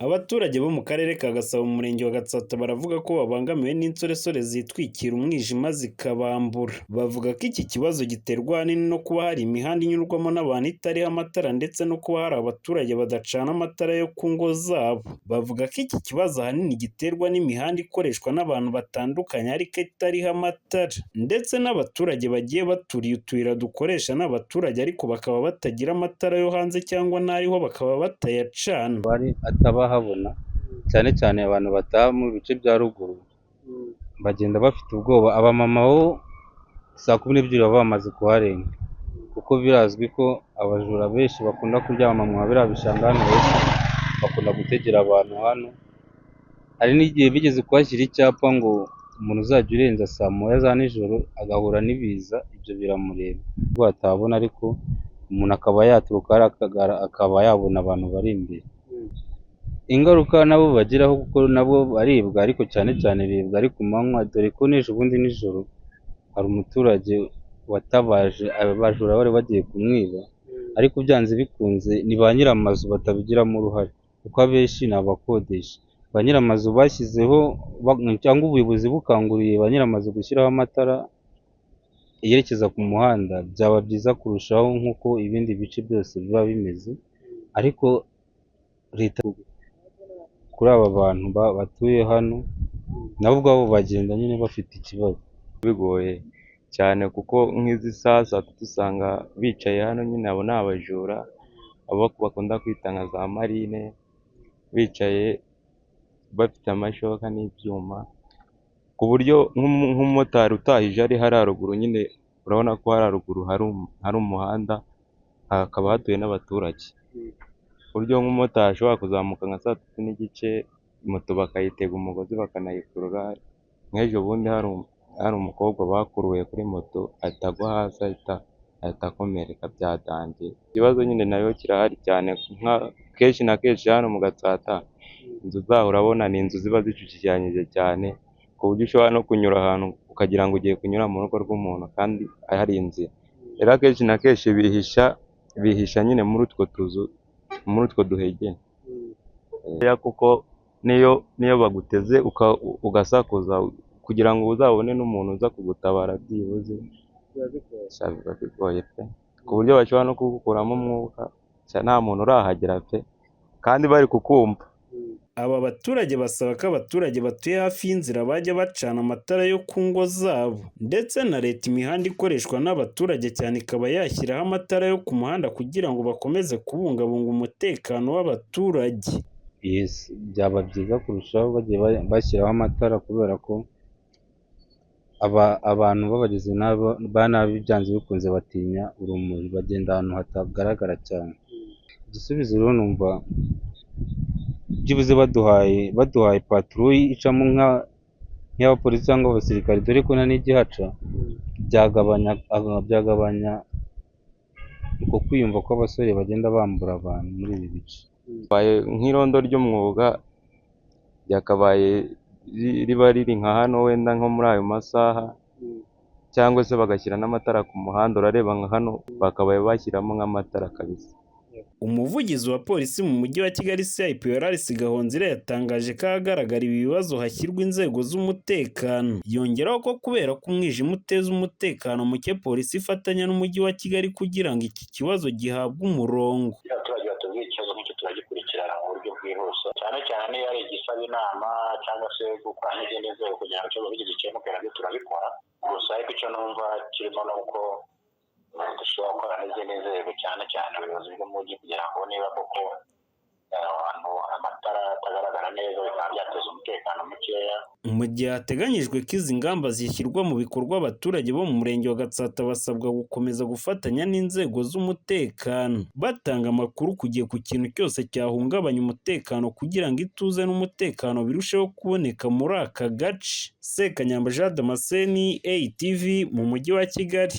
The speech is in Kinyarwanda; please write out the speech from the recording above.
Abaturage bo mu karere ka Gasabo mu murenge wa Gatsata baravuga ko babangamiwe n'insoresore zitwikira umwijima zikabambura. Bavuga ko iki kibazo giterwa ahanini no kuba hari imihanda inyurwamo n'abantu itariho amatara ndetse no kuba hari abaturage badacana amatara yo ku ngo zabo. Bavuga ko iki kibazo ahanini giterwa n'imihanda ikoreshwa n'abantu batandukanye ariko itariho amatara, ndetse n'abaturage bagiye baturiye utuyira dukoresha n'abaturage ariko bakaba batagira amatara yo hanze cyangwa n'ariho bakaba batayacana. Atabahabona cyane cyane abantu bataha mu bice bya ruguru bagenda bafite ubwoba. Abamama bo saa 12 baba bamaze kuharenga, kuko birazwi ko abajura benshi bakunda kuryama mu biriya bishanga hano hepfo, bakunda gutegera abantu hano. Hari n'igihe bigeze kuhashyira icyapa ngo umuntu uzajya urenza saa 9 za nijoro agahura n'ibiza, ibyo biramureba ubwo atabona, ariko umuntu akaba yaturuka akaba yabona abantu bari imbere. Ingaruka nabo bagiraho kuko nabo baribwa, ariko cyane cyane bibwa ari ku manywa, dore ko n'ejo bundi nijoro hari umuturage watabaje abajura bari bagiye kumwiba, ariko byanze bikunze ni ba nyir'amazu batabigiramo uruhare kuko abenshi ni abakodesha. Ba nyir'amazu bashyizeho cyangwa ubuyobozi bukanguriye ba nyir'amazu gushyiraho amatara yerekeza ku muhanda, byaba byiza kurushaho nk'uko ibindi bice byose biba bimeze, ariko leta kuri aba bantu batuye hano nabo ubwabo bagenda nyine bafite ikibazo. Bigoye cyane kuko nk'izi saa tatu usanga bicaye hano, nyine abo ni abajura, abo bakunda kwita nka za marine, bicaye bafite amashoka n'ibyuma, ku buryo nk'umumotari utahije ari hari haruguru, nyine urabona ko hari haruguru hari umuhanda, hakaba hatuye n'abaturage, ku buryo nk'umumotari ashobora kuzamuka nka saa 3:30 moto bakayitega umugozi bakanayikurura. Nk'ejo bundi hari umukobwa bakuruye kuri moto ahita agwa hasi, ahita akomereka byatangiye. Ikibazo nyine nayo kirahari cyane, kenshi na kenshi hano mu Gatsata inzu zaho urabona ni inzu ziba zicucikiranyije cyane, ku buryo ushobora no kunyura ahantu ukagira ngo ugiye kunyura mu rugo rw'umuntu kandi hari inzira. Rero akenshi na kenshi bihisha nyine muri utwo tuzu, muri utwo duhegenya, kuko niyo baguteze ugasakuza kugira ngo uzabone n'umuntu uza kugutabara byibuze, biba bigoye pe, ku buryo bashobora no kugukuramo umwuka, nta muntu urahagera pe kandi bari kukumva. Aba baturage basaba ko abaturage batuye hafi y'inzira bajya bacana amatara yo ku ngo zabo, ndetse na leta imihanda ikoreshwa n'abaturage cyane ikaba yashyiraho amatara yo ku muhanda kugira ngo bakomeze kubungabunga umutekano w'abaturage. Byaba byiza kurushaho bagiye bashyiraho amatara, kubera ko abantu b'abagizi ba nabi byanze bikunze batinya urumuri, bagenda ahantu hatagaragara cyane. Igisubizo rero numva byibuze baduhaye patrouille icamo nk'abapolisi cyangwa abasirikare, dore ko nta n'igihaca, byagabanya uko kwiyumva ko abasore bagenda bambura abantu muri ibi bice. Nk'irondo ry'umwuga ryakabaye riba riri nka hano wenda nko muri ayo masaha, cyangwa se bagashyira n'amatara ku muhanda. Urareba nka hano bakabaye bashyiramo nk'amatara kabisa. Umuvugizi wa polisi mu mujyi wa Kigali CIP Yoraris Gahonzire yatangaje ko ahagaragara ibi bibazo hashyirwa inzego z'umutekano. Yongeraho ko kubera ko umwijima uteza umutekano muke, polisi ifatanya n'umujyi wa Kigali kugira ngo iki kibazo gihabwe umurongo. Abaturage batubwiye ikibazo nk'icyo turagikurikirana mu buryo bwihuse, cyane cyane iyo ari igisaba inama cyangwa se gukora n'izindi nzego kugira ngo ikibazo gikemuke, nabyo turabikora. Gusa ariko icyo numva kirimo ni uko dushobora gukora n'izindi nzego, cyane cyane ubuyobozi bw'umujyi, kugira ngo niba koko ahantu amatara atagaragara neza bikaba byateza umutekano mukeya. Mu gihe hateganyijwe ko izi ngamba zishyirwa mu bikorwa, abaturage bo mu murenge wa Gatsata basabwa gukomeza gufatanya n'inzego z'umutekano, batanga amakuru ku gihe ku kintu cyose cyahungabanya umutekano kugira ngo ituze n'umutekano birusheho kuboneka muri aka gace. Sekanyamba Jean Damascene, ATV mu mujyi wa Kigali.